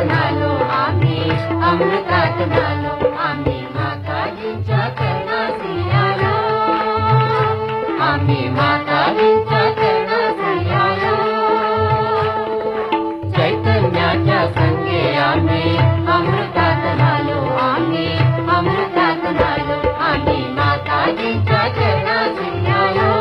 झालो आम्ही, अमृतात झालो आम्ही, माताजींच्या चरणाशी आलो, आम्ही माताजींच्या चरणाशी आलो. चैतन्याच्या संगे आम्ही अमृतात झालो आम्ही, अमृतात झालो आम्ही, माताजींच्या चरणाशी आलो.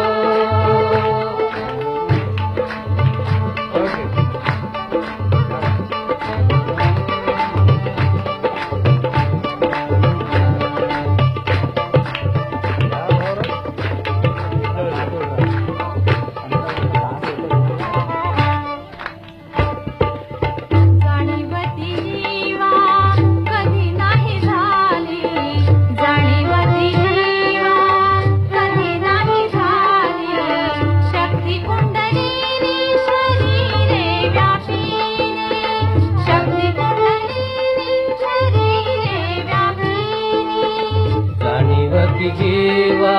जीवा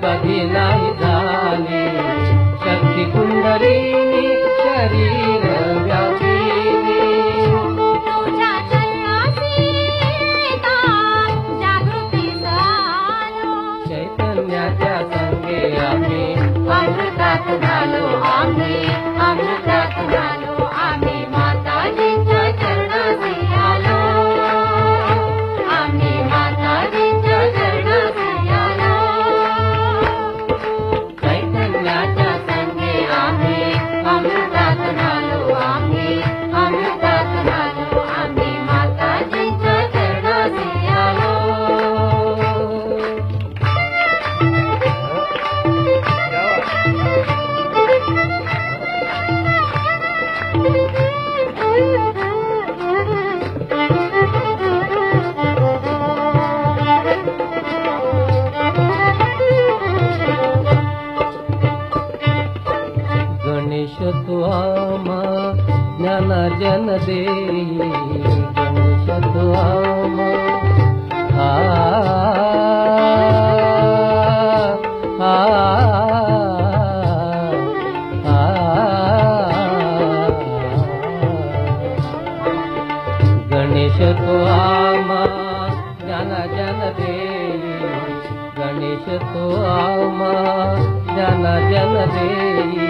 कधी नाही झाली, शक्ती कुंडलिनी शरीर व्यापिनी. तुझ्या चरणाशी जागृतीस आलो, चैतन्याच्या संगे आम्ही अमृतात झालो आम्ही, अमृतात झालो आम्ही, माताजींच्या चरणाशी आलो, आम्ही माताजींच्या चरणाशी आलो. चैतन्याच्या संगे आम्ही अमृतात झालो आम्ही, अमृतात झालो आम्ही, माताजींच्या चरणाशी आलो. गणेश तू आम्हा ज्ञानार्जन देई, गणेश तू आम्हा गणेश तू आम्हा ज्ञानार्जन देई, गणेश तू आम्हा ज्ञानार्जन देई.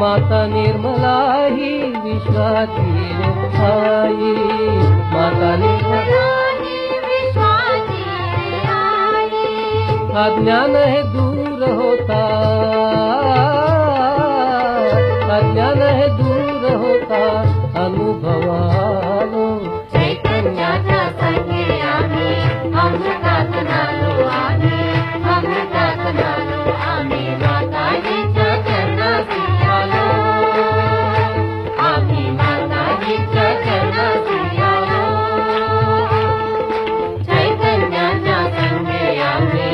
माता निर्मला ही विश्वाची आई, माता निर्मला अज्ञान है दूर होता, अज्ञान है दूर होता अनुभवालो. चैतन्याच्या संगे आम्ही अमृतात झालो आम्ही, अमृतात झालो आम्ही, माताजींच्या चरणाशी आलो, आम्ही माताजींच्या चरणाशी आलो. चैतन्याच्या संगे आम्ही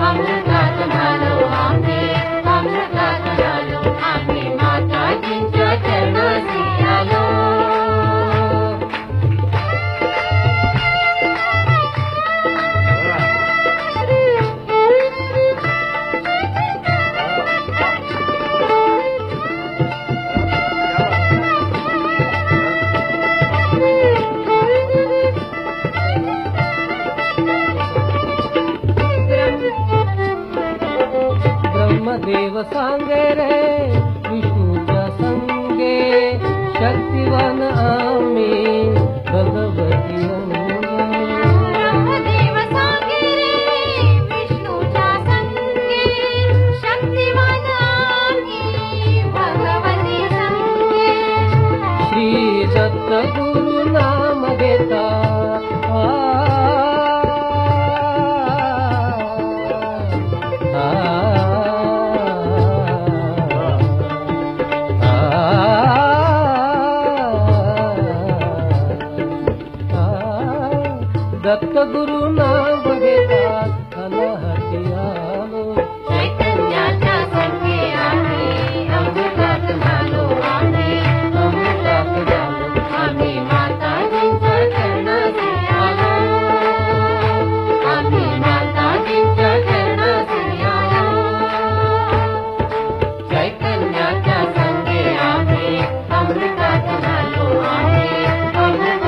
अमृतात झालो आम्ही, अमृतात झालो आम्ही, माताजींच्या चरणाशी आलो. ब्रह्मदेव सांगे रे विष्णूच्या संगे, शक्तिवान आम्ही भगवती ब्रह्मदेव सांगे रे विष्णूच्या संगे, शक्तिवान आम्ही भगवती संगे. श्री दत्त गुरु नाम घेता दत्त गुरु नाम घेता अनहती आलो. चैतन्याच्या संगे आम्ही अमृतात झालो आम्ही, अमृतात झालो आम्ही, माताजींच्या चरणाशी आलो, आम्ही माताजींच्या चरणाशी आलो. चैतन्याच्या संगे आम्ही अमृतात झालो आम्ही, अमृतात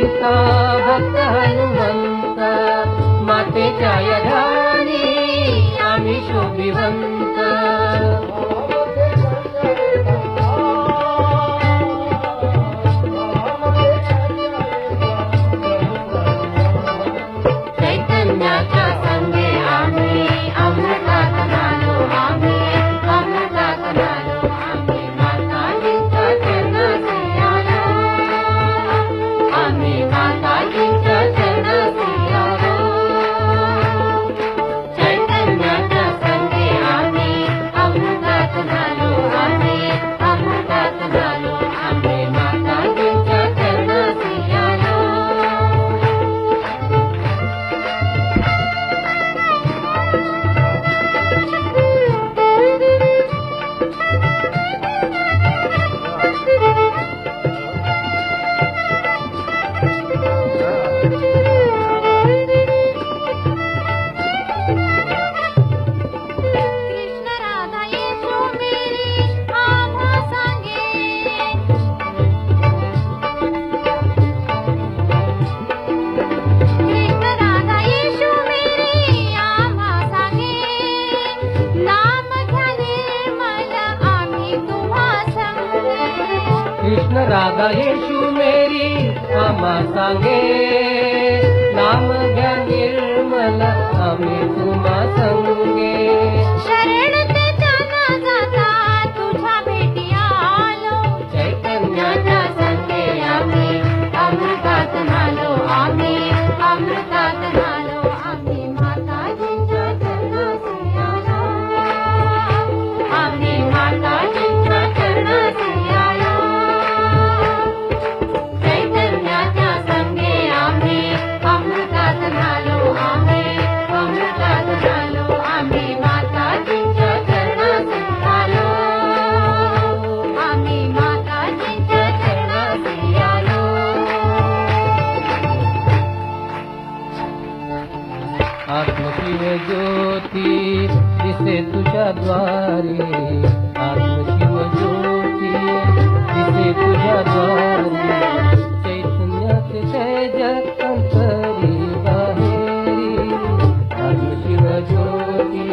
सीता भक्त हनुमंत मातेच्या यधानी आम्ही शोभिवंत चैतन्याच्या संगे आम्ही अमृतात झालो आम्ही अमृतात झालो आम्ही माताजींच्या चरणाशी आलो आम्ही माताजींच्या चरणाशी आलो चैतन्याच्या संगे आम्ही अमृतात झालो आम्ही अमृतात झालो आम्ही माताजींच्या चरणाशी आलो कृष्ण राधा येशू मेरी आम्हा सांगे कृष्ण राधा येशू मेरी आम्हा सांगे नाम घ्याले मला आम्ही तुम्हा संगे कृष्ण राधा येशू मेरी आम्हा सांगे नाम घ्या निर्मल आम्ही तुम्हा संगे शरण त्याच्या न जाता तुझ्या भेटी आलो चैतन्याच्या संगे आम्ही अमृतात झालो आम्ही अमृतात झालो आम्ही माताजींच्या चरणाशी आलो आम्ही माताजींच्या चरणाशी आलो चैतन्याच्या संगे आम्ही अमृतात झालो आम्ही अमृतात झालो आम्ही माताजींच्या चरणाशी आलो आम्ही माताजींच्या चरणाशी आलो आत्मशिव ज्योती दिसे तुझ्या द्वारे आत्मशिव ज्योती दिसे तुझ्या द्वारे चैतन्याचे तेज अंतरी बाहेरी आत्मशिव ज्योती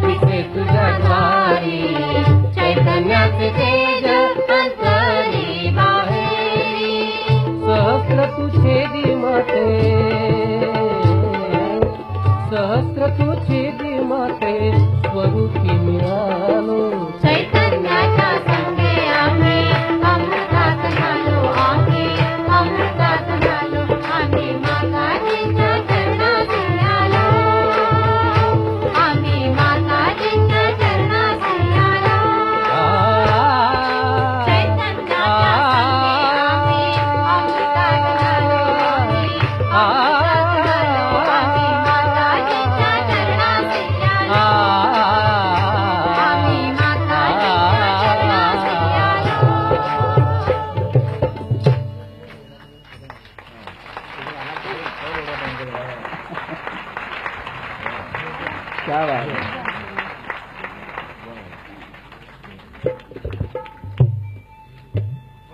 दिसे तुझ्या द्वारे चैतन्याचे तेज अंतरी बाहेरी सहस्र तुझे दिमाते सहस्र तुझे दिमाते स्वरूपी मिळालो चैतन्याच्या संगे आम्ही अमृतात झालो आम्ही अमृतात झालो आम्ही माताजींच्या चरणाशी आलो आम्ही माताजींच्या चरणाशी आलो चैतन्याच्या संगे आम्ही अमृतात झालो आम्ही अमृतात झालो आम्ही माताजींच्या चरणाशी आलो आम्ही माताजींच्या चरणाशी आलो क्या बात है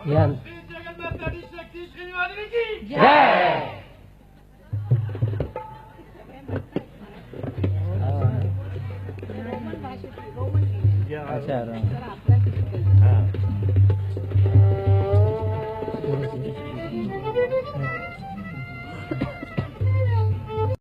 या जय अच्छा